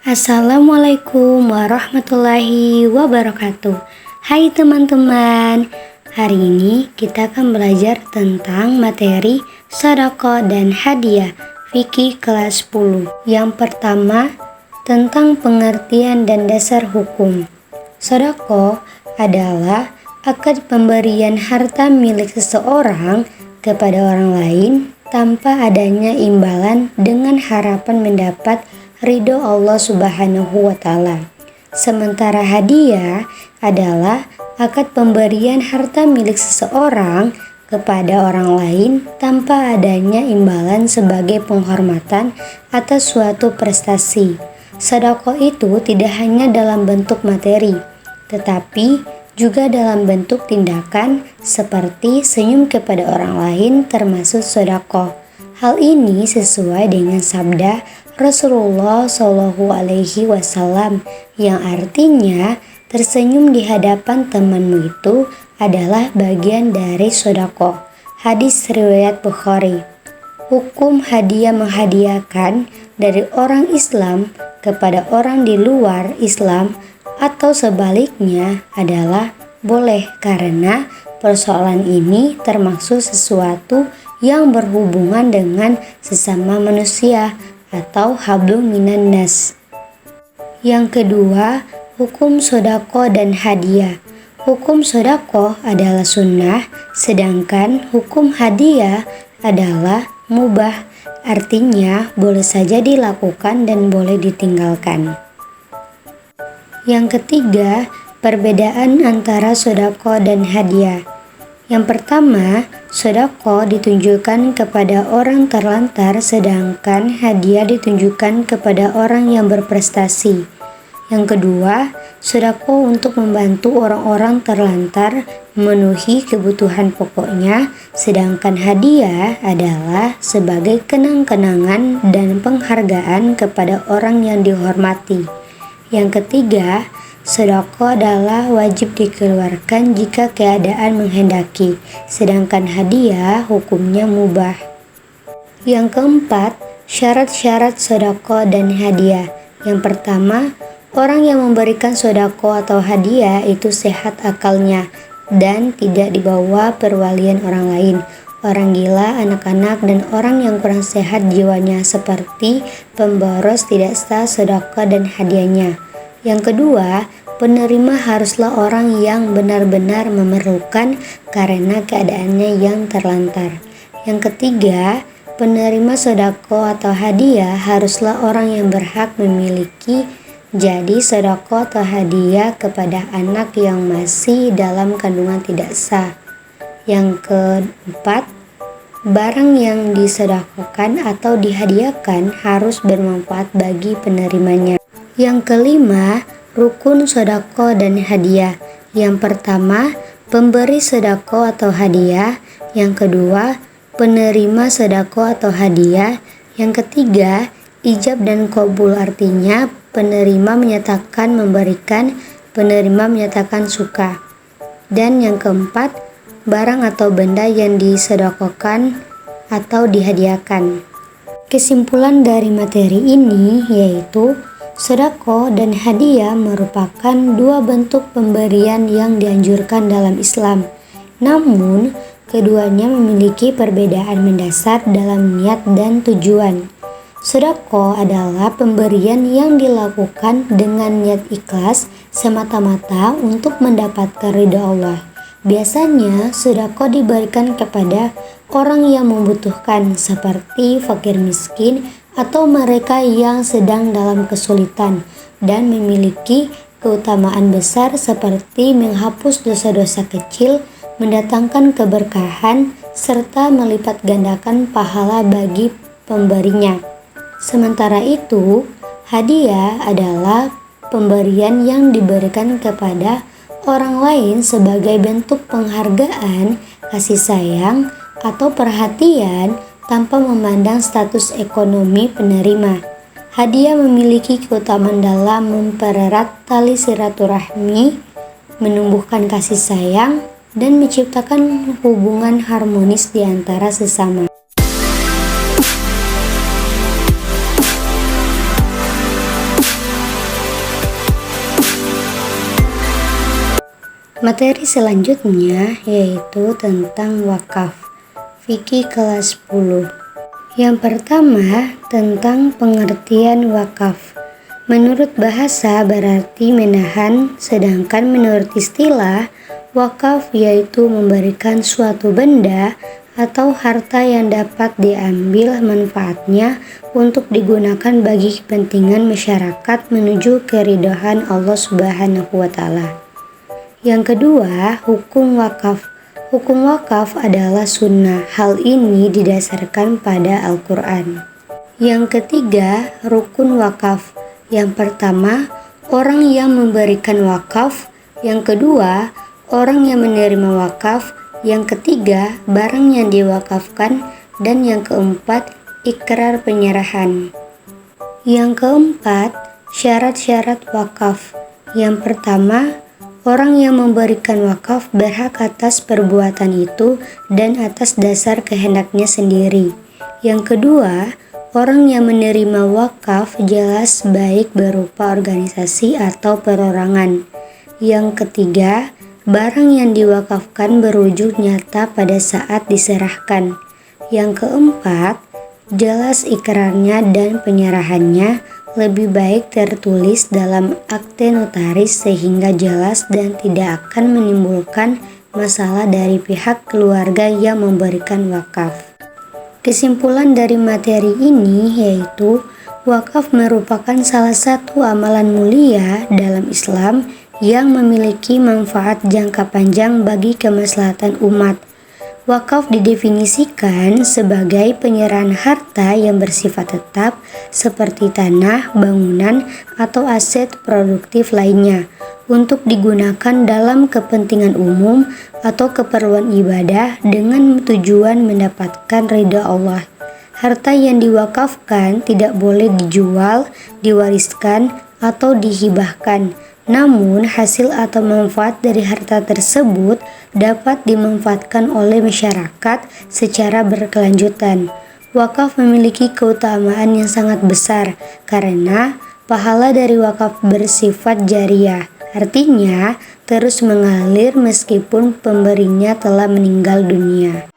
Assalamualaikum warahmatullahi wabarakatuh. Hai teman-teman, hari ini kita akan belajar tentang materi sedekah dan hadiah fikih kelas 10. Yang pertama, tentang pengertian dan dasar hukum. Sedekah adalah akad pemberian harta milik seseorang kepada orang lain tanpa adanya imbalan dengan harapan mendapat ridho Allah Subhanahu wa Ta'ala. Sementara hadiah adalah akad pemberian harta milik seseorang kepada orang lain tanpa adanya imbalan sebagai penghormatan atas suatu prestasi. Sedekah itu tidak hanya dalam bentuk materi, tetapi juga dalam bentuk tindakan seperti senyum kepada orang lain termasuk sedekah. Hal ini sesuai dengan sabda Rasulullah Shallallahu Alaihi Wasallam yang artinya tersenyum di hadapan temanmu itu adalah bagian dari sedekah. Hadis riwayat Bukhari. Hukum hadiah menghadiahkan dari orang Islam kepada orang di luar Islam atau sebaliknya adalah boleh karena persoalan ini termasuk sesuatu yang berhubungan dengan sesama manusia atau hablum minan nas. Yang kedua, hukum sedekah dan hadiah. Hukum sedekah adalah sunnah, sedangkan hukum hadiah adalah mubah, artinya boleh saja dilakukan dan boleh ditinggalkan. Yang ketiga, perbedaan antara sedekah dan hadiah. Yang pertama, sedekah ditunjukkan kepada orang terlantar sedangkan hadiah ditunjukkan kepada orang yang berprestasi. Yang kedua, sedekah untuk membantu orang-orang terlantar memenuhi kebutuhan pokoknya, sedangkan hadiah adalah sebagai kenang-kenangan dan penghargaan kepada orang yang dihormati. Yang ketiga, sedekah adalah wajib dikeluarkan jika keadaan menghendaki, sedangkan hadiah hukumnya mubah. Yang keempat, syarat-syarat sedekah dan hadiah. Yang pertama, orang yang memberikan sedekah atau hadiah itu sehat akalnya dan tidak dibawa perwalian orang lain. Orang gila, anak-anak, dan orang yang kurang sehat jiwanya seperti pemboros tidak sah sedekah dan hadiahnya. Yang kedua, penerima haruslah orang yang benar-benar memerlukan karena keadaannya yang terlantar. Yang ketiga, penerima sedekah atau hadiah haruslah orang yang berhak memiliki. Jadi sedekah atau hadiah kepada anak yang masih dalam kandungan tidak sah. Yang keempat, barang yang disedekahkan atau dihadiahkan harus bermanfaat bagi penerimanya. Yang kelima, rukun sedekah dan hadiah. Yang pertama, pemberi sedekah atau hadiah. Yang kedua, penerima sedekah atau hadiah. Yang ketiga, ijab dan qabul, artinya penerima menyatakan memberikan, penerima menyatakan suka. Dan yang keempat, barang atau benda yang disedekahkan atau dihadiahkan. Kesimpulan dari materi ini yaitu sedekah dan hadiah merupakan dua bentuk pemberian yang dianjurkan dalam Islam. Namun, keduanya memiliki perbedaan mendasar dalam niat dan tujuan. Sedekah adalah pemberian yang dilakukan dengan niat ikhlas semata-mata untuk mendapatkan ridha Allah. Biasanya sedekah diberikan kepada orang yang membutuhkan seperti fakir miskin atau mereka yang sedang dalam kesulitan dan memiliki keutamaan besar seperti menghapus dosa-dosa kecil, mendatangkan keberkahan, serta melipat gandakan pahala bagi pemberinya. Sementara itu, hadiah adalah pemberian yang diberikan kepada orang lain sebagai bentuk penghargaan, kasih sayang, atau perhatian tanpa memandang status ekonomi penerima. Hadiah memiliki keutamaan dalam mempererat tali silaturahmi, menumbuhkan kasih sayang, dan menciptakan hubungan harmonis di antara sesama. Materi selanjutnya yaitu tentang wakaf, fikih kelas 10. Yang pertama, tentang pengertian wakaf. Menurut bahasa berarti menahan, sedangkan menurut istilah, wakaf yaitu memberikan suatu benda atau harta yang dapat diambil manfaatnya untuk digunakan bagi kepentingan masyarakat menuju keridhaan Allah Subhanahu wa Ta'ala. Yang kedua, hukum wakaf. Hukum wakaf adalah sunnah. Hal ini didasarkan pada Al-Quran. Yang ketiga, rukun wakaf. Yang pertama, orang yang memberikan wakaf. Yang kedua, orang yang menerima wakaf. Yang ketiga, barang yang diwakafkan. Dan yang keempat, ikrar penyerahan. Yang keempat, syarat-syarat wakaf. Yang pertama, orang yang memberikan wakaf berhak atas perbuatan itu dan atas dasar kehendaknya sendiri. Yang kedua, orang yang menerima wakaf jelas baik berupa organisasi atau perorangan. Yang ketiga, barang yang diwakafkan berwujud nyata pada saat diserahkan. Yang keempat, jelas ikrarnya dan penyerahannya, lebih baik tertulis dalam akte notaris sehingga jelas dan tidak akan menimbulkan masalah dari pihak keluarga yang memberikan wakaf. Kesimpulan dari materi ini yaitu wakaf merupakan salah satu amalan mulia dalam Islam yang memiliki manfaat jangka panjang bagi kemaslahatan umat. Wakaf didefinisikan sebagai penyerahan harta yang bersifat tetap seperti tanah, bangunan, atau aset produktif lainnya untuk digunakan dalam kepentingan umum atau keperluan ibadah dengan tujuan mendapatkan ridha Allah. Harta yang diwakafkan tidak boleh dijual, diwariskan, atau dihibahkan. Namun, hasil atau manfaat dari harta tersebut dapat dimanfaatkan oleh masyarakat secara berkelanjutan. Wakaf memiliki keutamaan yang sangat besar karena pahala dari wakaf bersifat jariyah, artinya terus mengalir meskipun pemberinya telah meninggal dunia.